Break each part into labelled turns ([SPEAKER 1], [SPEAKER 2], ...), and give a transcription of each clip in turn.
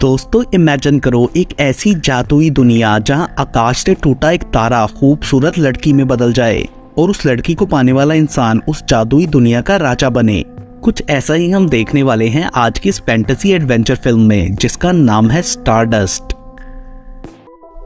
[SPEAKER 1] दोस्तों इमेजिन करो एक ऐसी जादुई दुनिया जहां आकाश से टूटा एक तारा खूबसूरत लड़की में बदल जाए और उस लड़की को पाने वाला इंसान उस जादुई दुनिया का राजा बने। कुछ ऐसा ही हम देखने वाले हैं आज की इस फैंटेसी एडवेंचर फिल्म में, जिसका नाम है स्टारडस्ट।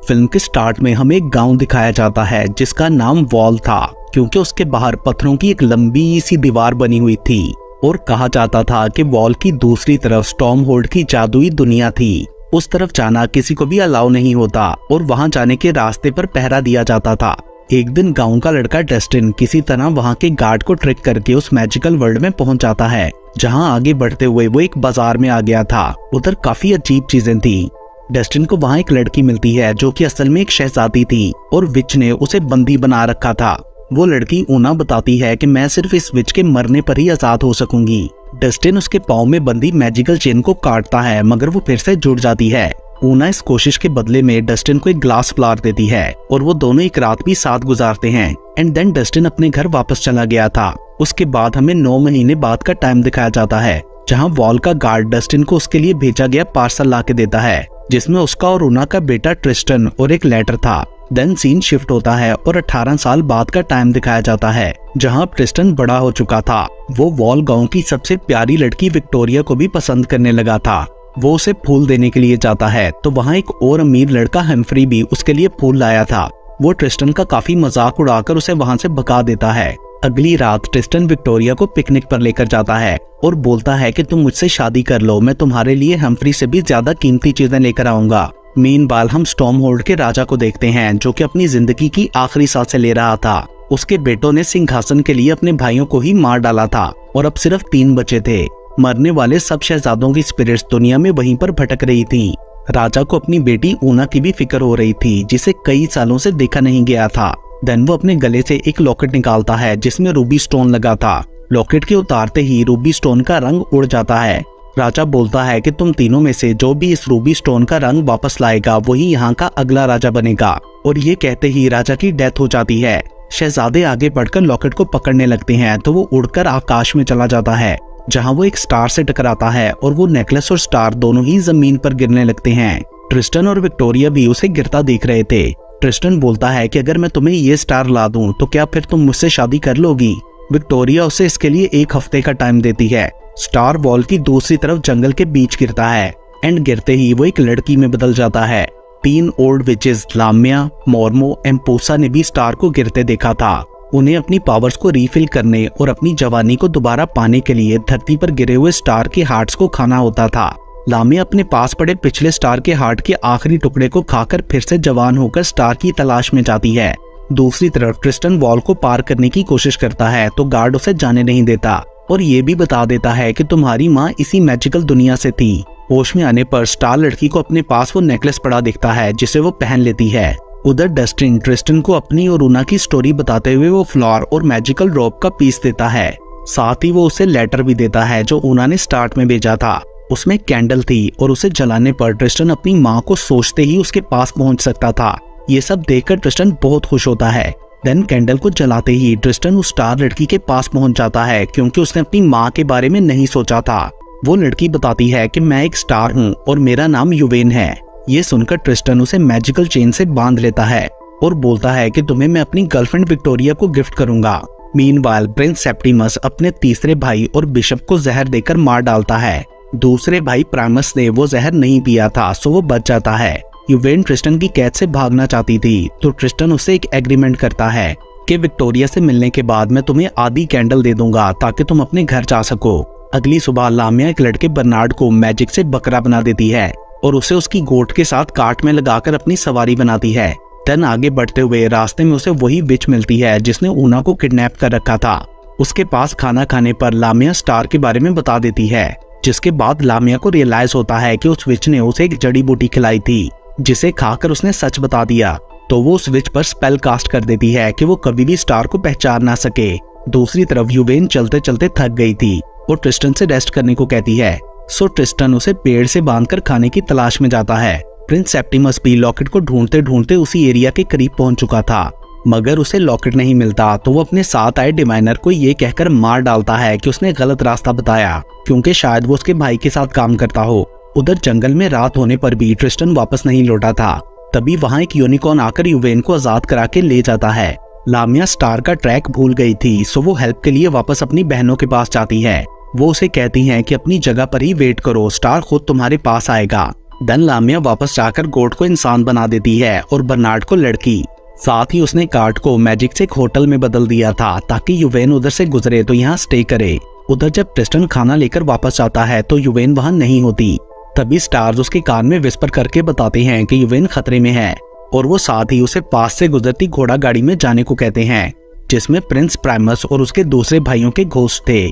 [SPEAKER 1] फिल्म के स्टार्ट में हमें एक गांव दिखाया जाता है जिसका नाम वॉल था, क्योंकि उसके बाहर पत्थरों की एक लंबी सी दीवार बनी हुई थी और कहा जाता था कि वॉल की दूसरी तरफ स्टॉर्महोल्ड की जादुई दुनिया थी। उस तरफ जाना किसी को भी अलाउ नहीं होता और वहां जाने के रास्ते पर पहरा दिया जाता था। एक दिन गांव का लड़का डस्टिन किसी तरह वहां के गार्ड को ट्रिक करके उस मैजिकल वर्ल्ड में पहुंच जाता है, जहां आगे बढ़ते हुए वो एक बाजार में आ गया था। उधर काफी अजीब चीजें थी। डस्टिन को वहां एक लड़की मिलती है जो कि असल में एक शहजादी थी और विच ने उसे बंदी बना रखा था। वो लड़की ऊना बताती है कि मैं सिर्फ इस विच के मरने पर ही आजाद हो सकूंगी। डस्टिन उसके पाँव में बंदी मैजिकल चेन को काटता है, मगर वो फिर से जुड़ जाती है। ऊना इस कोशिश के बदले में डस्टिन को एक ग्लास फ्लावर देती है और वो दोनों एक रात भी साथ गुजारते हैं। एंड देन डस्टिन अपने घर वापस चला गया था। उसके बाद हमें 9 महीने बाद का टाइम दिखाया जाता है, जहाँ वॉल का गार्ड डस्टिन को उसके लिए भेजा गया पार्सल ला के देता है, जिसमें उसका और ऊना का बेटा ट्रिस्टन और एक लेटर था। देन सीन शिफ्ट होता है और 18 साल बाद का टाइम दिखाया जाता है, जहां ट्रिस्टन बड़ा हो चुका था। वो वॉल गांव की सबसे प्यारी लड़की विक्टोरिया को भी पसंद करने लगा था। वो उसे फूल देने के लिए जाता है तो वहां एक और अमीर लड़का हम्फ्री भी उसके लिए फूल लाया था। वो ट्रिस्टन का काफी मजाक उड़ाकर उसे वहां से भगा देता है। अगली रात ट्रिस्टन विक्टोरिया को पिकनिक पर लेकर जाता है और बोलता है कि तुम मुझसे शादी कर लो, मैं तुम्हारे लिए हम्फ्री से भी ज्यादा कीमती चीजें लेकर आऊंगा। मीनवाइल हम स्टॉर्महोल्ड के राजा को देखते हैं, जो कि अपनी जिंदगी की आखिरी सांसें ले रहा था। उसके बेटों ने सिंहासन के लिए अपने भाइयों को ही मार डाला था और अब सिर्फ 3 बचे थे। मरने वाले सब शहजादों की स्पिरिट्स दुनिया में वहीं पर भटक रही थी। राजा को अपनी बेटी ऊना की भी फिक्र हो रही थी, जिसे कई सालों से देखा नहीं गया था। देन वो अपने गले से एक लॉकेट निकालता है जिसमें रूबी स्टोन लगा था। लॉकेट के उतारते ही रूबी स्टोन का रंग उड़ जाता है। राजा बोलता है कि तुम तीनों में से जो भी इस रूबी स्टोन का रंग वापस लाएगा वही यहाँ का अगला राजा बनेगा। और ये कहते ही राजा की डेथ हो जाती है। शहजादे आगे बढ़कर लॉकेट को पकड़ने लगते हैं तो वो उड़कर आकाश में चला जाता है, जहाँ वो एक स्टार से टकराता है और वो नेकलेस और स्टार दोनों ही जमीन पर गिरने लगते हैं। ट्रिस्टन और विक्टोरिया भी उसे गिरता देख रहे थे। ट्रिस्टन बोलता है कि अगर मैं तुम्हें ये स्टार ला दूं तो क्या फिर तुम मुझसे शादी कर लोगी। विक्टोरिया उसे इसके लिए 1 हफ्ते का टाइम देती है। स्टार वॉल की दूसरी तरफ जंगल के बीच गिरता है एंड गिरते ही वो एक लड़की में बदल जाता है। 3 ओल्ड विचेस लाम्या, मोर्मो, एम्पोसा ने भी स्टार को गिरते देखा था। उन्हें अपनी पावर्स को रीफिल करने और अपनी जवानी को दोबारा पाने के लिए धरती पर गिरे हुए स्टार के हार्ट्स को खाना होता था। लाम्या अपने पास पड़े पिछले स्टार के हार्ट के आखिरी टुकड़े को खाकर फिर से जवान होकर स्टार की तलाश में जाती है। दूसरी तरफ ट्रिस्टन वॉल को पार करने की कोशिश करता है तो गार्ड उसे जाने नहीं देता और ये भी बता देता है कि तुम्हारी माँ इसी मैजिकल दुनिया से थी। होश में आने पर स्टार लड़की को अपने पास वो नेकलेस पड़ा दिखता है जिसे वो पहन लेती है। उधर डस्टिन ट्रिस्टन को अपनी और ऊना की स्टोरी बताते हुए वो फ्लावर और मैजिकल रोप का पीस देता है। साथ ही वो उसे लेटर भी देता है जो ऊना ने स्टार्ट में भेजा था। उसमें कैंडल थी और उसे जलाने पर ट्रिस्टन अपनी माँ को सोचते ही उसके पास पहुंच सकता था। ये सब देखकर ट्रिस्टन बहुत खुश होता है। देन कैंडल को जलाते ही ट्रिस्टन उस स्टार लड़की के पास पहुंच जाता है, क्योंकि उसने अपनी माँ के बारे में नहीं सोचा था। वो लड़की बताती है कि मैं एक स्टार हूँ और मेरा नाम युवेन है। ये सुनकर ट्रिस्टन उसे मैजिकल चेन से बांध लेता है और बोलता है कि तुम्हें मैं अपनी गर्लफ्रेंड विक्टोरिया को गिफ्ट करूंगा। मीनवाइल प्रिंस सेप्टिमस अपने तीसरे भाई और बिशप को जहर देकर मार डालता है। दूसरे भाई प्राइमस ने वो जहर नहीं पिया था, सो वो बच जाता है। युवेन ट्रिस्टन की कैद से भागना चाहती थी तो ट्रिस्टन उससे एक एग्रीमेंट करता है कि विक्टोरिया से मिलने के बाद मैं तुम्हें आधी कैंडल दे दूंगा ताकि तुम अपने घर जा सको। अगली सुबह लाम्या एक लड़के बर्नार्ड को मैजिक से बकरा बना देती है और उसे उसकी गोट के साथ काट में लगाकर अपनी सवारी बनाती है। देन आगे बढ़ते हुए रास्ते में उसे वही विच मिलती है जिसने ऊना को किडनैप कर रखा था। उसके पास खाना खाने पर लाम्या स्टार के बारे में बता देती है, जिसके बाद लाम्या को रियलाइज होता है कि उस विच ने उसे एक जड़ी बूटी खिलाई थी जिसे खाकर उसने सच बता दिया। तो वो उस विच पर स्पेल कास्ट कर देती है कि वो कभी भी स्टार को पहचान ना सके। दूसरी तरफ युवेन चलते चलते थक गई थी और ट्रिस्टन से रेस्ट करने को कहती है। सो ट्रिस्टन उसे पेड़ से बांधकर खाने की तलाश में जाता है। प्रिंस सेप्टिमस भी लॉकेट को ढूंढते ढूंढते उसी एरिया के करीब पहुंच चुका था, मगर उसे लॉकेट नहीं मिलता तो वो अपने साथ आए डिवाइनर को ये कहकर मार डालता है कि उसने गलत रास्ता बताया, क्योंकि शायद वो उसके भाई के साथ काम करता हो। उधर जंगल में रात होने पर भी ट्रिस्टन वापस नहीं लौटा था। तभी वहाँ एक यूनिकॉर्न आकर युवेन को आजाद करा के ले जाता है। लामिया स्टार का ट्रैक भूल गई थी, सो वो हेल्प के लिए वापस अपनी बहनों के पास जाती है। वो उसे कहती हैं कि अपनी जगह पर ही वेट करो, स्टार खुद तुम्हारे पास आएगा। देन लामिया वापस जाकर गोट को इंसान बना देती है और बर्नार्ड को लड़की। साथ ही उसने कार्ड को मैजिक से एक होटल में बदल दिया था ताकि युवेन उधर से गुजरे तो यहाँ स्टे करे। उधर जब ट्रिस्टन खाना लेकर वापस आता है तो युवेन वहाँ नहीं होती। तभी स्टार्स उसके कान में विस्पर करके बताते हैं कि युवेन खतरे में है और वो साथ ही उसे पास से गुजरती घोड़ा गाड़ी में जाने को कहते हैं, जिसमें प्रिंस प्राइमस और उसके दूसरे भाइयों के घोस्ट थे।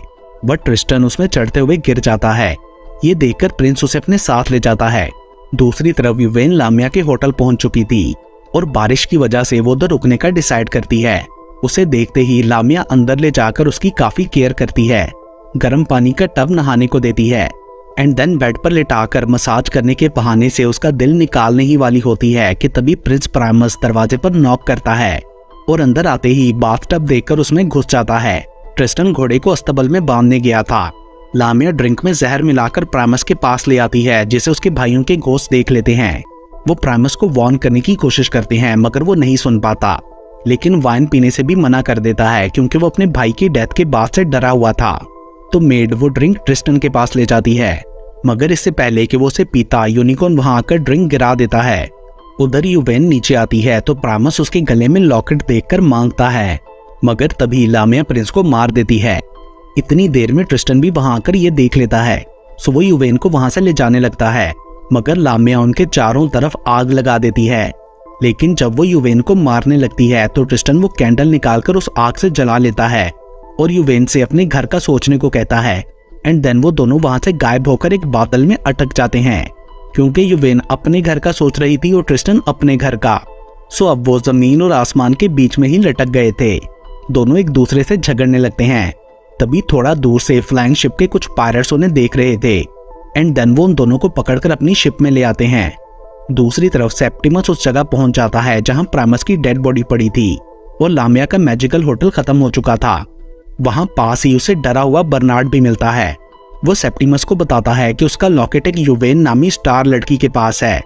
[SPEAKER 1] बट ट्रिस्टन उसमें चढ़ते हुए गिर जाता है। ये देखकर प्रिंस उसे अपने साथ ले जाता है। दूसरी तरफ युवेन लामिया के होटल पहुंच चुकी थी और बारिश की वजह से वो उधर रुकने का डिसाइड करती है। उसे देखते ही लामिया अंदर ले जाकर उसकी काफी केयर करती है, गर्म पानी का टब नहाने को देती है एंड देन बेड पर लेटाकर मसाज करने के बहाने से उसका दिल निकालने ही वाली होती है कि तभी प्रिंस प्राइमस दरवाजे पर नॉक करता है और अंदर आते ही बाथटब देखकर उसमें घुस जाता है। ट्रिस्टन घोड़े को अस्तबल में बांधने गया था। लामिया ड्रिंक में जहर मिलाकर प्राइमस के पास ले आती है, जिसे उसके भाइयों के घोस्ट देख लेते हैं। वो प्राइमस को वार्न करने की कोशिश करते हैं मगर वो नहीं सुन पाता, लेकिन वाइन पीने से भी मना कर देता है क्योंकि वो अपने भाई की डेथ के बाद से डरा हुआ था। तो मेड वो ड्रिंक ट्रिस्टन के पास ले जाती है, मगर इससे पहले कि वो उसे पीता यूनिकॉर्न वहां आकर ड्रिंक गिरा देता है। उधर युवेन नीचे आती है तो प्राइमस उसके गले में लॉकेट देखकर मांगता है, मगर तभी लामिया प्रिंस को मार देती है। इतनी देर में ट्रिस्टन भी वहां आकर ये देख लेता है, सो वो युवेन को वहां से ले जाने लगता है, मगर लामिया उनके चारों तरफ आग लगा देती है। लेकिन जब वो युवेन को मारने लगती है तो ट्रिस्टन वो कैंडल निकालकर उस आग से जला लेता है और युवेन से अपने घर का सोचने को कहता है एंड देन वो दोनों वहां से गायब होकर एक बादल में अटक जाते हैं, क्योंकि युवेन अपने घर का सोच रही थी और ट्रिस्टन अपने घर का। सो अब वो जमीन और आसमान के बीच में ही लटक गए थे। दोनों एक दूसरे से झगड़ने लगते हैं। तभी थोड़ा दूर से फ्लाइंग शिप के कुछ पायरेट्स उन्हें देख रहे थे एंड देन वो उन दोनों को पकड़कर अपनी शिप में ले आते हैं। दूसरी तरफ सेप्टिमस उस जगह पहुंच जाता है जहां प्राइमस की डेड बॉडी पड़ी थी और लामिया का मैजिकल होटल खत्म हो चुका था। वहां पास ही उसे डरा हुआ बर्नार्ड भी मिलता है। वो सेप्टिमस को बताता है कि उसका लॉकेट एक युवेन नामी स्टार लड़की के पास है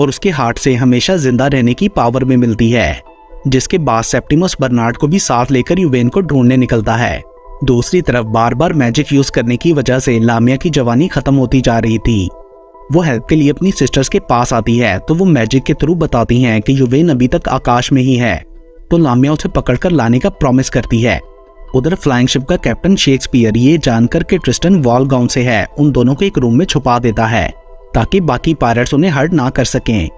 [SPEAKER 1] और उसके हार्ट से हमेशा जिंदा रहने की पावर भी मिलती है, जिसके बाद सेप्टिमस बर्नार्ड को भी साथ लेकर युवेन को ढूंढने निकलता है। दूसरी तरफ बार बार मैजिक यूज करने की वजह से लामिया की जवानी खत्म होती जा रही थी। वो हेल्प के लिए अपनी सिस्टर्स के पास आती है तो वो मैजिक के थ्रू बताती हैं कि युवेन अभी तक आकाश में ही है, तो लामिया उसे पकड़कर लाने का प्रॉमिस करती है। उधर फ्लाइंग शिप का कैप्टन शेक्सपियर ये जानकर कि ट्रिस्टन वॉल गाउन से है, उन दोनों को एक रूम में छुपा देता है ताकि बाकी पायरेट्स उन्हें हर्ट ना कर सकें।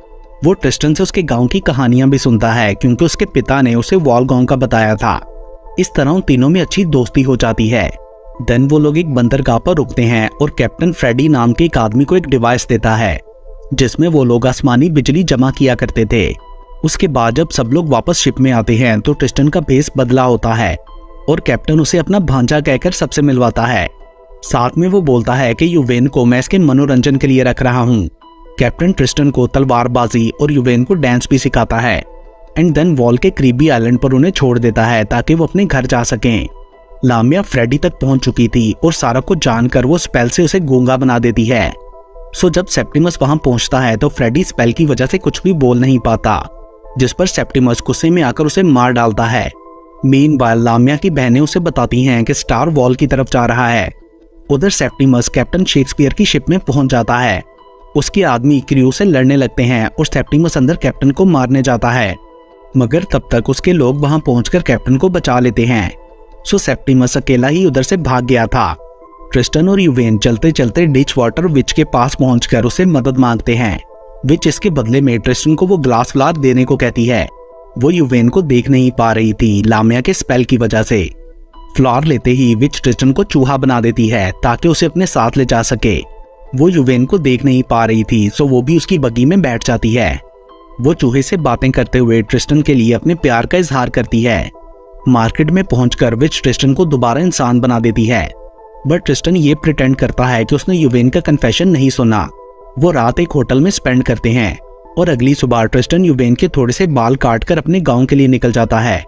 [SPEAKER 1] वो ट्रिस्टन से उसके गांव की कहानियां भी सुनता है क्योंकि उसके पिता ने उसे वॉल गाउन का बताया था। इस तरह उन तीनों में अच्छी दोस्ती हो जाती है। देन वो लोग एक बंदरगाह पर रुकते हैं और कैप्टन फ्रेडी नाम के एक आदमी को एक डिवाइस देता है जिसमें वो लोग आसमानी बिजली जमा किया करते थे। उसके बाद जब सब लोग वापस शिप में आते हैं तो ट्रिस्टन का भेस बदला होता है और कैप्टन उसे अपना भांजा कहकर सबसे मिलवाता है। साथ में वो बोलता है कि युवेन को मैं इसके मनोरंजन के लिए रख रहा हूँ। कैप्टन ट्रिस्टन को तलवारबाजी और युवेन को डांस भी सिखाता है एंड देन वॉल के क्रीबी आइलैंड पर उन्हें छोड़ देता है ताकि वो अपने घर जा सकें। लामिया फ्रेडी तक पहुंच चुकी थी और सारा को जानकर वो स्पेल से उसे गूंगा बना देती है। सो जब सेप्टिमस वहां पहुंचता है तो फ्रेडी स्पेल की वजह से कुछ भी बोल नहीं पाता, जिस पर सेप्टिमस गुस्से में आकर उसे मार डालता है। मीनवाइल लामिया की बहनें उसे बताती हैं कि स्टार वॉल की तरफ जा रहा है। उधर सेप्टिमस कैप्टन शेक्सपियर की शिप में पहुंच जाता है। उसके आदमी क्रू से लड़ने लगते हैं और सेप्टिमस अंदर कैप्टन को मारने जाता है, मगर तब तक उसके लोग वहां पहुंचकर कैप्टन को बचा लेते हैं। सो सेप्टिमस अकेला ही उधर से भाग गया था। ट्रिस्टन और युवेन चलते चलते डिच वाटर विच के पास पहुंचकर उसे मदद मांगते हैं। विच इसके बदले में ट्रिस्टन को वो ग्लास फ्लावर देने को कहती है। वो युवेन को देख नहीं पा रही थी लामिया के स्पेल की वजह से। फ्लावर लेते ही विच ट्रिस्टन को चूहा बना देती है ताकि उसे अपने साथ ले जा सके। वो युवेन को देख नहीं पा रही थी, सो वो भी उसकी बग्गी में बैठ जाती है। वो चूहे से बातें करते हुए ट्रिस्टन के लिए अपने प्यार का इजहार करती है। मार्केट में पहुंचकर विच ट्रिस्टन को दोबारा इंसान बना देती है, बट ट्रिस्टन ये प्रिटेंड करता है कि उसने युवेन का कन्फेशन नहीं सुना। वो रात एक होटल में स्पेंड करते हैं और अगली सुबह ट्रिस्टन युवेन के थोड़े से बाल काटकर अपने गांव के लिए निकल जाता है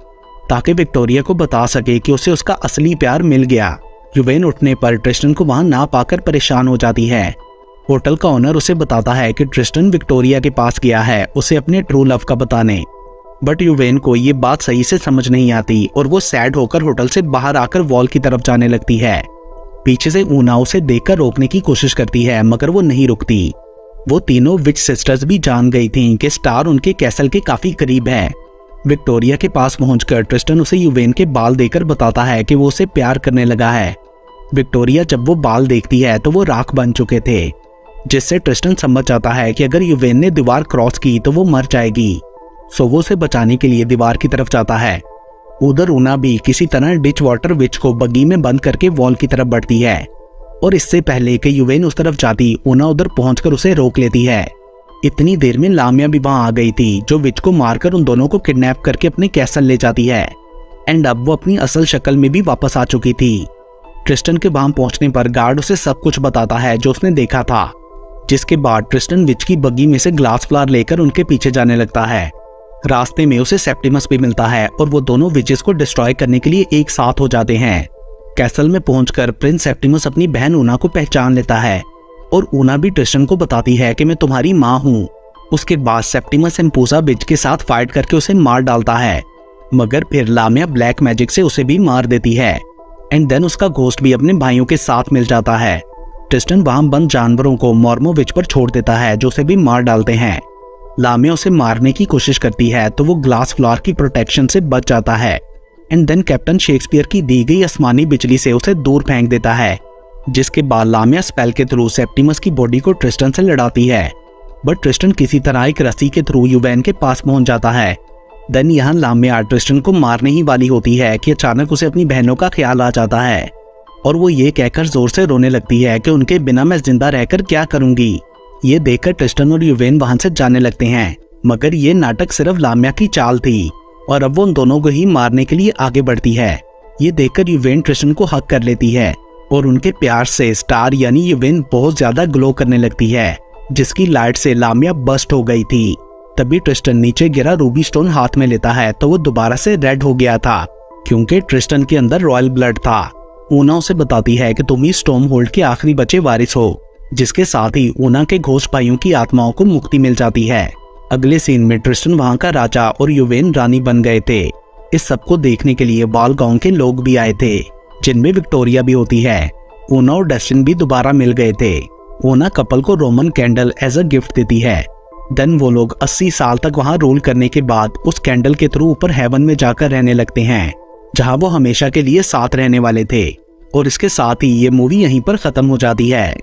[SPEAKER 1] ताकि विक्टोरिया को बता सके कि उसे उसका असली प्यार मिल गया। युवेन उठने पर ट्रिस्टन को वहां ना पाकर परेशान हो जाती है होटल का ओनर उसे बताता है कि ट्रिस्टन विक्टोरिया के पास गया है उसे अपने ट्रू लव का बताने। बट यूवेन को ये बात सही से समझ नहीं आती और वो सैड होकर होटल से बाहर आकर वॉल की तरफ जाने लगती है। पीछे से ऊना उसे देखकर रोकने की कोशिश करती है मगर वो नहीं रुकती। वो तीनों विच सिस्टर्स भी जान गई थीं कि स्टार उनके कैसल के काफी करीब है। विक्टोरिया के पास पहुंचकर ट्रिस्टन उसे यूवेन के बाल देकर बताता है कि वो उसे प्यार करने लगा है। विक्टोरिया जब वो बाल देखती है तो वो राख बन चुके थे, जिससे ट्रिस्टन समझ जाता है कि अगर यूवेन ने दीवार क्रॉस की तो वो मर जाएगी। सो वो उसे बचाने के लिए दीवार की तरफ जाता है। उधर ऊना भी किसी तरह डिच वाटर विच को बग्गी में बंद करके वॉल की तरफ बढ़ती है और इससे पहले कि यूवेन उस तरफ जाती ऊना उधर पहुंचकर उसे रोक लेती है। इतनी देर में लामिया भी वहां आ गई थी जो विच को मारकर उन दोनों को किडनैप करके अपने कैसल ले जाती है एंड अब वो अपनी असल शक्ल में भी वापस आ चुकी थी। ट्रिस्टन के वहां पहुंचने पर गार्ड उसे सब कुछ बताता है जो उसने देखा था, जिसके बाद ट्रिस्टन विच की बग्गी में से ग्लास फ्लावर लेकर उनके पीछे जाने लगता है। रास्ते में उसे सेप्टिमस भी मिलता है और वो दोनों विचेस को डिस्ट्रॉय करने के लिए एक साथ हो जाते हैं। कैसल में पहुंचकर प्रिंस सेप्टिमस अपनी बहन ऊना को पहचान लेता है और ऊना भी ट्रिस्टन को बताती है कि मैं तुम्हारी माँ हूँ। उसके बाद सेप्टिमस एम्पूसा विच के साथ फाइट करके उसे मार डालता है, मगर फिर लामिया ब्लैक मैजिक से उसे भी मार देती है एंड देन उसका घोस्ट भी अपने भाइयों के साथ मिल जाता है। ट्रिस्टन वहां बंद जानवरों को मॉर्मो विच पर छोड़ देता है जो उसे भी मार डालते हैं। लामिया उसे मारने की कोशिश करती है तो वो ग्लास फ्लावर की प्रोटेक्शन से बच जाता है एंड देन कैप्टन शेक्सपियर की दी गई आसमानी बिजली से उसे दूर फेंक देता है, जिसके बाद लामिया स्पेल के थ्रू सेप्टिमस की बॉडी को ट्रिस्टन से लड़ाती है। बट ट्रिस्टन किसी तरह एक रस्सी के थ्रू यूवेन के पास पहुंच जाता है। देन यहाँ लामिया ट्रिस्टन को मारने ही वाली होती है कि अचानक उसे अपनी बहनों का ख्याल आ जाता है और वो ये कहकर जोर से रोने लगती है कि उनके बिना मैं जिंदा रहकर क्या करूंगी। ये देखकर ट्रिस्टन और यूवेन वहां से जाने लगते हैं, मगर ये नाटक सिर्फ लामिया की चाल थी और अब वो उन दोनों को ही मारने के लिए आगे बढ़ती है। ये देखकर यूवेन ट्रिस्टन को हक कर लेती है और उनके प्यार से स्टार यानी यूवेन बहुत ज्यादा ग्लो करने लगती है, जिसकी लाइट से लामिया बस्ट हो गई थी। तभी ट्रिस्टन नीचे गिरा रूबी स्टोन हाथ में लेता है तो वो दोबारा से रेड हो गया था क्योंकि ट्रिस्टन के अंदर रॉयल ब्लड था। ऊना उसे बताती है कि तुम ही स्टॉर्म होल्ड के आखिरी बचे वारिस हो, जिसके साथ ही ऊना के घोस्ट भाइयों की आत्माओं को मुक्ति मिल जाती है। अगले सीन में ट्रिस्टन वहां का राजा और यूवेन रानी बन गए थे। इस सबको देखने के लिए बाल गांव के लोग भी आए थे, जिनमें विक्टोरिया भी होती है। ऊना और डस्टिन भी दोबारा मिल गए थे। ऊना कपल को Roman candle as a gift देती है। देन वो लोग 80 साल तक वहां रूल करने के बाद उस कैंडल के थ्रू ऊपर हेवन में जाकर रहने लगते हैं, जहां वो हमेशा के लिए साथ रहने वाले थे। और इसके साथ ही ये मूवी यहीं पर खत्म हो जाती है।